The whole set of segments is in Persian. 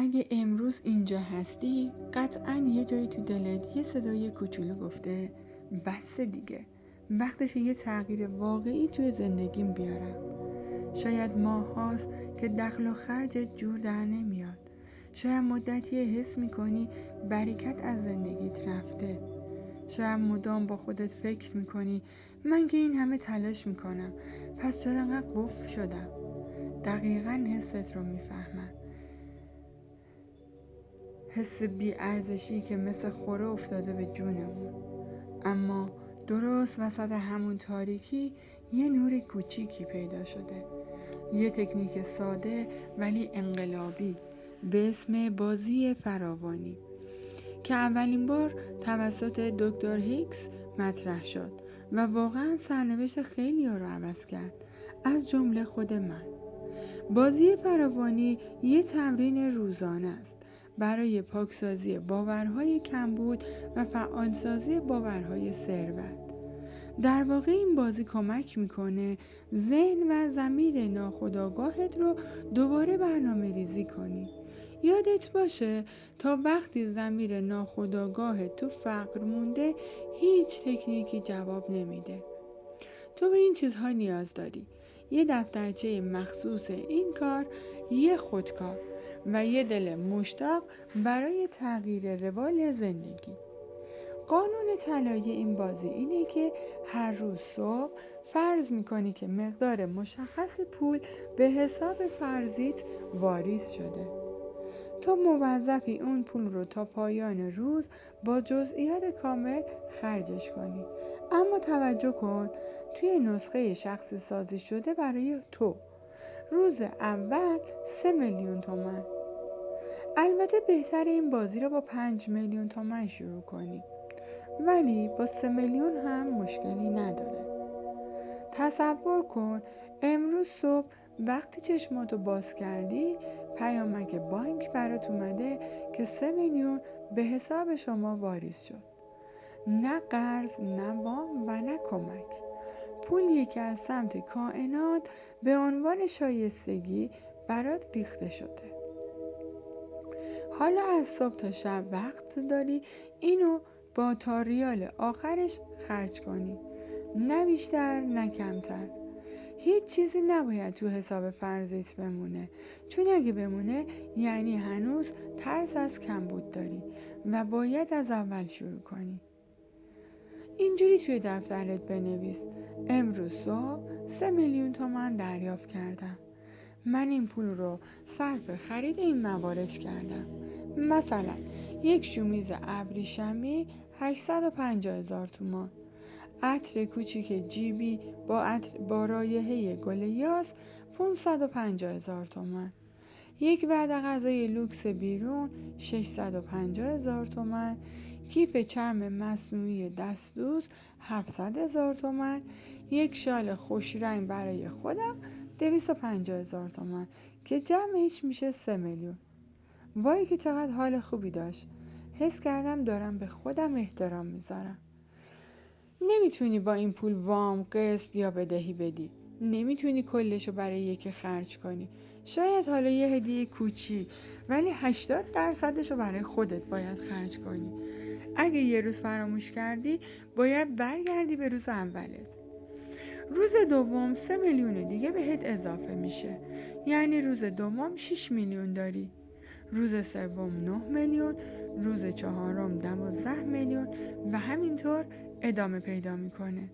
اگه امروز اینجا هستی، قطعاً یه جایی تو دلت یه صدای کوچولو گفته بس دیگه، وقتش یه تغییر واقعی توی زندگیم بیارم. شاید ماه هاست که دخل و خرجت جور در نمیاد. شاید مدتی حس میکنی برکت از زندگیت رفته. شاید مدام با خودت فکر میکنی من که این همه تلاش میکنم، پس چرا انقدر قفل شدم؟ دقیقاً حست رو میفهمم. حس بی‌ارزشی که مثل خوره افتاده به جونمون. اما درست وسط همون تاریکی یه نور کوچیکی پیدا شده. یه تکنیک ساده ولی انقلابی به اسم بازی فراوانی که اولین بار توسط دکتر هیکس مطرح شد و واقعا سرنوشت خیلی ها رو عوض کرد، از جمله خود من. بازی فراوانی یه تمرین روزانه است برای پاکسازی باورهای کمبود و فعالسازی باورهای ثروت. در واقع این بازی کمک میکنه ذهن و ضمیر ناخودآگاهت رو دوباره برنامه ریزی کنی. یادت باشه تا وقتی ضمیر ناخودآگاهت تو فقر مونده، هیچ تکنیکی جواب نمیده. تو به این چیزها نیاز داری: یه دفترچه مخصوص این کار، یه خودکار و یه دل مشتاق برای تغییر روال زندگی. قانون طلایی این بازی اینه که هر روز صبح فرض میکنی که مقدار مشخص پول به حساب فرضیت واریز شده. تو موظفی اون پول رو تا پایان روز با جزئیات کامل خرجش کنی. اما توجه کن، توی نسخه شخصی سازی شده برای تو روز اول 3 میلیون تومان. البته بهتر این بازی رو با 5 میلیون تومان شروع کنی، ولی با 3 میلیون هم مشکلی نداره. تصور کن امروز صبح وقتی چشماتو باز کردی پیامک بانک برات اومده که 3 میلیون به حساب شما واریز شد. نه قرض، نه وام و نه کمک. پولی که از سمت کائنات به عنوان شایستگی برات ریخته شده. حالا از صبح تا شب وقت داری اینو با تا ریال آخرش خرج کنی. نه بیشتر نه کمتر. هیچ چیزی نباید تو حساب فرضیت بمونه، چون اگه بمونه یعنی هنوز ترس از کمبود داری و باید از اول شروع کنی. اینجوری توی دفترت بنویس: امروز صبح 3 میلیون تومان دریافت کردم. من این پول رو صرف خرید این موارد کردم. مثلا یک شومیز ابریشمی 850,000 تومان، عطر کوچیک جیبی با رایحه گل یاس 550,000 تومان، یک وعده غذای لوکس بیرون 650,000 تومان، کیف چرم مصنوعی دستدوز 700,000 تومان، یک شال خوش رنگ برای خودم 250,000 تومان که جمعش میشه 3 میلیون. وای که چقدر حال خوبی داشت. حس کردم دارم به خودم احترام میذارم. نمیتونی با این پول وام، قسط یا بدهی بدی. نمیتونی کلشو برای یکی خرج کنی. شاید حالا یه هدیه کوچیک، ولی 80% برای خودت باید خرج کنی. اگه یه روز فراموش کردی باید برگردی به روز اولت. روز دوم 3 میلیون دیگه بهت اضافه میشه، یعنی روز دوم 6 میلیون داری. روز سوم 9 میلیون، روز چهارم 12 میلیون و همینطور ادامه پیدا میکنه.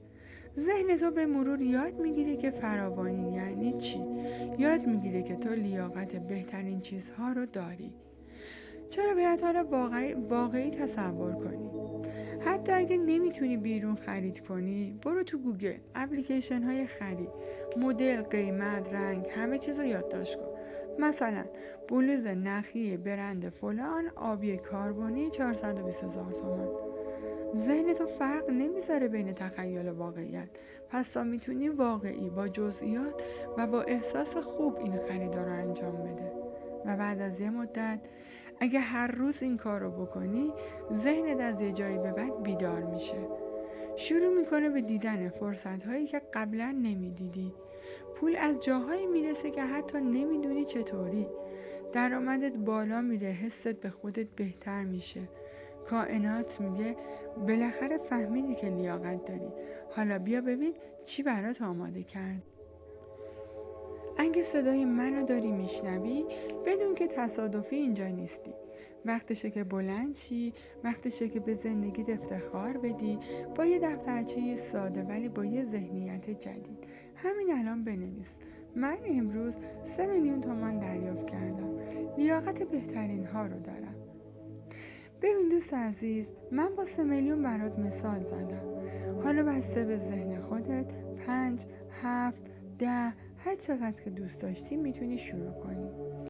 ذهن تو به مرور یاد میگیره که فراوانی یعنی چی. یاد میگیره که تو لیاقت بهترین چیزها رو داری. چرا باید حالا واقعی تصور کنی؟ حتی اگه نمیتونی بیرون خرید کنی، برو تو گوگل اپلیکیشن های خرید، مدل، قیمت، رنگ، همه چیز رو یادداشت کن. مثلا بلوز نخی برند فلان آبی کربنی 420,000 تومان. ذهن تو فرق نمیذاره بین تخیل و واقعیت، پس تا میتونی واقعی با جزئیات و با احساس خوب این خریدا رو انجام بده. و بعد از یه مدت اگه هر روز این کار رو بکنی، ذهنت از یه جایی به بعد بیدار میشه. شروع میکنه به دیدن فرصت‌هایی که قبلا نمیدیدی. پول از جاهایی میرسه که حتی نمیدونی چطوری. درآمدت بالا میره، حست به خودت بهتر میشه. کائنات میگه بالاخره فهمیدی که لیاقت داری، حالا بیا ببین چی برات آماده کرد. اگه صدای منو داری میشنوی، بدون که تصادفی اینجا نیستی. وقتشه که بلند شی، وقتشه که به زندگیت افتخار بدی، با یه دفترچه ساده ولی با یه ذهنیت جدید. همین الان بنویس: من امروز 3 میلیون تومان دریافت کردم، لیاقت بهترین ها رو دارم. ببین دوست عزیز، من با 3 میلیون برات مثال زدم. حالا بسته به ذهن خودت 5، 7، 10، هر چقدر که دوست داشتی میتونی شروع کنی.